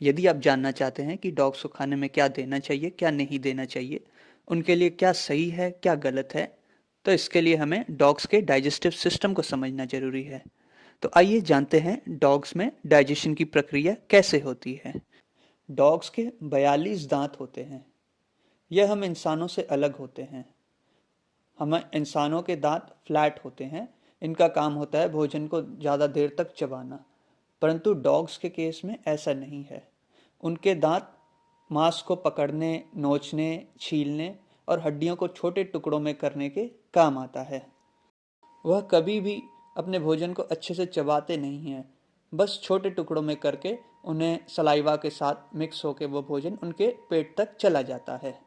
यदि आप जानना चाहते हैं कि डॉग्स को खाने में क्या देना चाहिए, क्या नहीं देना चाहिए, उनके लिए क्या सही है, क्या गलत है, तो इसके लिए हमें डॉग्स के डाइजेस्टिव सिस्टम को समझना जरूरी है। तो आइए जानते हैं डॉग्स में डाइजेशन की प्रक्रिया कैसे होती है। डॉग्स के 42 दांत होते हैं। यह हम इंसानों से अलग होते हैं। हम इंसानों के दांत फ्लैट होते हैं। इनका काम होता है भोजन को ज़्यादा देर तक चबाना, परंतु डॉग्स के केस में ऐसा नहीं है। उनके दांत मांस को पकड़ने, नोचने, छीलने और हड्डियों को छोटे टुकड़ों में करने के काम आता है। वह कभी भी अपने भोजन को अच्छे से चबाते नहीं हैं, बस छोटे टुकड़ों में करके उन्हें सलाइवा के साथ मिक्स होकर वो भोजन उनके पेट तक चला जाता है।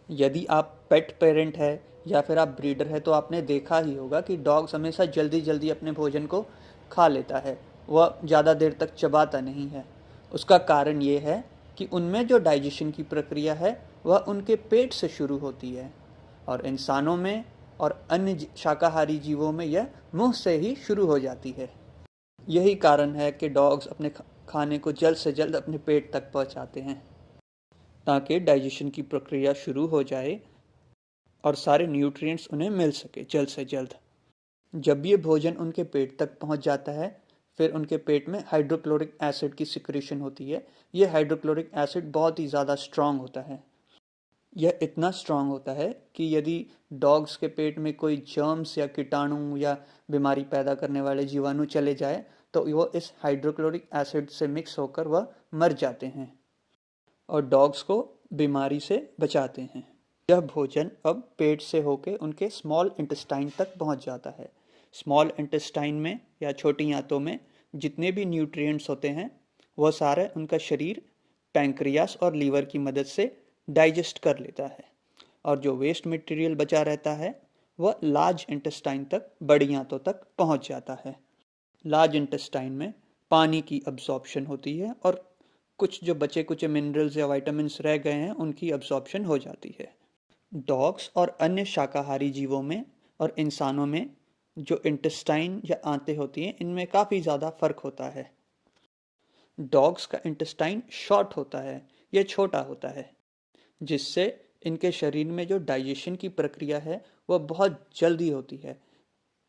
यदि आप पेट पेरेंट है या फिर आप ब्रीडर है तो आपने देखा ही होगा कि डॉग्स हमेशा जल्दी जल्दी अपने भोजन को खा लेता है। वह ज़्यादा देर तक चबाता नहीं है। उसका कारण ये है कि उनमें जो डाइजेशन की प्रक्रिया है वह उनके पेट से शुरू होती है, और इंसानों में और अन्य शाकाहारी जीवों में यह मुंह से ही शुरू हो जाती है। यही कारण है कि डॉग्स अपने खाने को जल्द से जल्द अपने पेट तक पहुंचाते हैं, ताकि डाइजेशन की प्रक्रिया शुरू हो जाए और सारे न्यूट्रिएंट्स उन्हें मिल सके जल्द से जल्द। जब ये भोजन उनके पेट तक पहुंच जाता है, फिर उनके पेट में हाइड्रोक्लोरिक एसिड की सिक्रीशन होती है। ये हाइड्रोक्लोरिक एसिड बहुत ही ज़्यादा स्ट्रांग होता है। यह इतना स्ट्रांग होता है कि यदि डॉग्स के पेट में कोई जर्म्स या कीटाणु या बीमारी पैदा करने वाले जीवाणु चले जाए तो वो इस हाइड्रोक्लोरिक एसिड से मिक्स होकर वह मर जाते हैं और डॉग्स को बीमारी से बचाते हैं। यह भोजन अब पेट से होकर उनके स्मॉल इंटेस्टाइन तक पहुंच जाता है। स्मॉल इंटेस्टाइन में या छोटी आंतों में जितने भी न्यूट्रिएंट्स होते हैं वह सारे उनका शरीर पैंक्रियास और लीवर की मदद से डाइजेस्ट कर लेता है, और जो वेस्ट मटेरियल बचा रहता है वह लार्ज इंटेस्टाइन तक, बड़ी आंतों तक पहुंच जाता है। लार्ज इंटेस्टाइन में पानी की अब्जॉर्प्शन होती है और कुछ जो बचे कुछ मिनरल्स या विटामिन्स रह गए हैं उनकी अब्जॉर्प्शन हो जाती है। डॉग्स और अन्य शाकाहारी जीवों में और इंसानों में जो इंटेस्टाइन या आंतें होती हैं इनमें काफ़ी ज़्यादा फर्क होता है। डॉग्स का इंटेस्टाइन शॉर्ट होता है, यह छोटा होता है, जिससे इनके शरीर में जो डाइजेशन की प्रक्रिया है वह बहुत जल्दी होती है।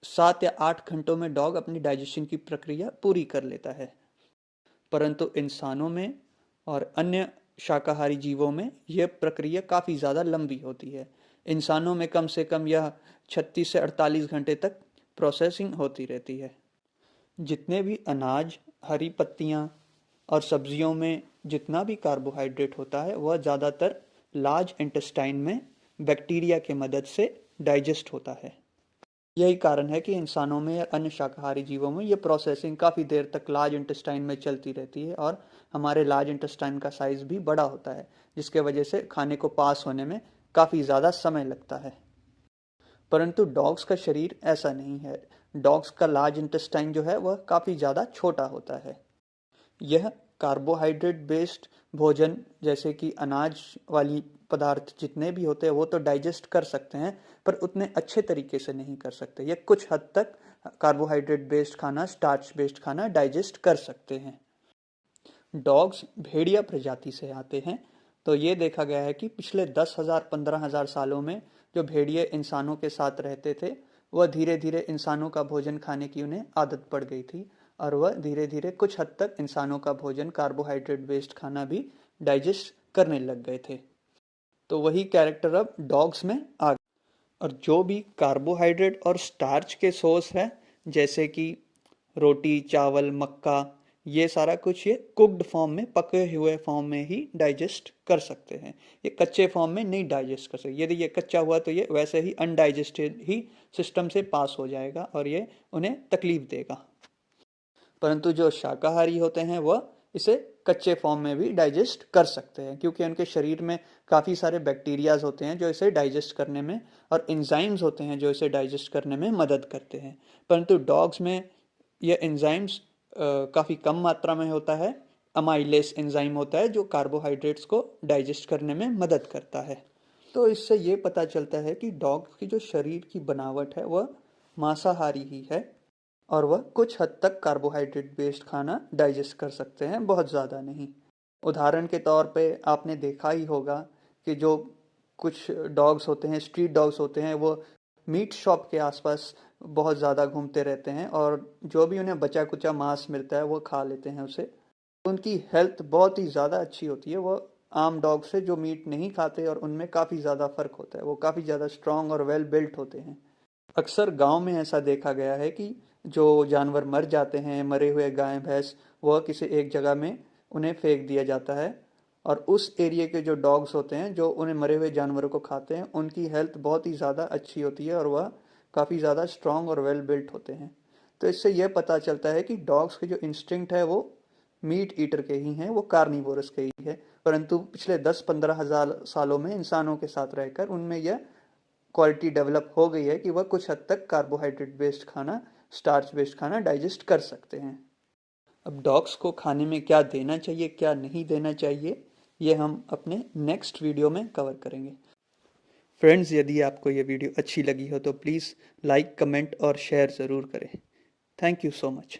7 या 8 घंटों में डॉग अपनी डाइजेशन की प्रक्रिया पूरी कर लेता है, परंतु इंसानों में और अन्य शाकाहारी जीवों में यह प्रक्रिया काफ़ी ज़्यादा लंबी होती है। इंसानों में कम से कम यह 36 से 48 घंटे तक प्रोसेसिंग होती रहती है। जितने भी अनाज, हरी पत्तियाँ और सब्जियों में जितना भी कार्बोहाइड्रेट होता है वह ज़्यादातर लार्ज इंटेस्टाइन में बैक्टीरिया की मदद से डाइजेस्ट होता है। यही कारण है कि इंसानों में या अन्य शाकाहारी जीवों में यह प्रोसेसिंग काफ़ी देर तक लार्ज इंटेस्टाइन में चलती रहती है, और हमारे लार्ज इंटेस्टाइन का साइज भी बड़ा होता है, जिसके वजह से खाने को पास होने में काफ़ी ज़्यादा समय लगता है। परंतु डॉग्स का शरीर ऐसा नहीं है। डॉग्स का लार्ज इंटेस्टाइन जो है वह काफ़ी ज़्यादा छोटा होता है। यह कार्बोहाइड्रेट बेस्ड भोजन जैसे कि अनाज वाली पदार्थ जितने भी होते हैं वो तो डाइजेस्ट कर सकते हैं, पर उतने अच्छे तरीके से नहीं कर सकते। यह कुछ हद तक कार्बोहाइड्रेट बेस्ड खाना, स्टार्च बेस्ड खाना डाइजेस्ट कर सकते हैं। डॉग्स भेड़िया प्रजाति से आते हैं, तो ये देखा गया है कि पिछले 10,000 15,000 सालों में जो भेड़िए इंसानों के साथ रहते थे वह धीरे धीरे इंसानों का भोजन खाने की उन्हें आदत पड़ गई थी, और वह धीरे धीरे कुछ हद तक इंसानों का भोजन, कार्बोहाइड्रेट बेस्ड खाना भी डाइजेस्ट करने लग गए थे। तो वही कैरेक्टर अब डॉग्स में आ गया। और जो भी कार्बोहाइड्रेट और स्टार्च के सोर्स है जैसे कि रोटी, चावल, मक्का, ये सारा कुछ ये कुक्ड फॉर्म में, पके हुए फॉर्म में ही डाइजेस्ट कर सकते हैं। ये कच्चे फॉर्म में नहीं डाइजेस्ट कर सकते। यदि ये कच्चा हुआ तो ये वैसे ही अनडाइजेस्टेड ही सिस्टम से पास हो जाएगा और ये उन्हें तकलीफ देगा। परंतु जो शाकाहारी होते हैं वह इसे कच्चे फॉर्म में भी डाइजेस्ट कर सकते हैं, क्योंकि उनके शरीर में काफ़ी सारे बैक्टीरियाज होते हैं जो इसे डाइजेस्ट करने में, और एंजाइम्स होते हैं जो इसे डाइजेस्ट करने में मदद करते हैं। परंतु डॉग्स में यह एंजाइम्स काफ़ी कम मात्रा में होता है। अमाइलेस एंजाइम होता है जो कार्बोहाइड्रेट्स को डाइजेस्ट करने में मदद करता है। तो इससे ये पता चलता है कि डॉग की जो शरीर की बनावट है वह मांसाहारी ही है, और वह कुछ हद तक कार्बोहाइड्रेट बेस्ड खाना डाइजेस्ट कर सकते हैं, बहुत ज़्यादा नहीं। उदाहरण के तौर पे आपने देखा ही होगा कि जो कुछ डॉग्स होते हैं, स्ट्रीट डॉग्स होते हैं, वो मीट शॉप के आसपास बहुत ज़्यादा घूमते रहते हैं और जो भी उन्हें बचा कुचा मांस मिलता है वो खा लेते हैं उसे। उनकी हेल्थ बहुत ही ज़्यादा अच्छी होती है, वो आम डॉग से जो मीट नहीं खाते, और उनमें काफ़ी ज़्यादा फ़र्क होता है, वो काफ़ी ज़्यादा स्ट्रांग और वेल बिल्ट होते हैं। अक्सर गांव में ऐसा देखा गया है कि जो जानवर मर जाते हैं, मरे हुए गाय भैंस, वह किसी एक जगह में उन्हें फेंक दिया जाता है, और उस एरिया के जो डॉग्स होते हैं जो उन्हें मरे हुए जानवरों को खाते हैं, उनकी हेल्थ बहुत ही ज़्यादा अच्छी होती है और वह काफ़ी ज़्यादा स्ट्रांग और वेल बिल्ट होते हैं। तो इससे यह पता चलता है कि डॉग्स के जो इंस्टिंक्ट है वो मीट ईटर के ही हैं, वो कार्निवोरस के ही है। परंतु पिछले 10-15 हज़ार सालों में इंसानों के साथ रहकर उनमें यह क्वालिटी डेवलप हो गई है कि वह कुछ हद तक कार्बोहाइड्रेट बेस्ड खाना, स्टार्च बेस्ड खाना डाइजेस्ट कर सकते हैं। अब डॉग्स को खाने में क्या देना चाहिए, क्या नहीं देना चाहिए, ये हम अपने नेक्स्ट वीडियो में कवर करेंगे। फ्रेंड्स, यदि आपको ये वीडियो अच्छी लगी हो तो प्लीज़ लाइक, कमेंट और शेयर ज़रूर करें। Thank you so much.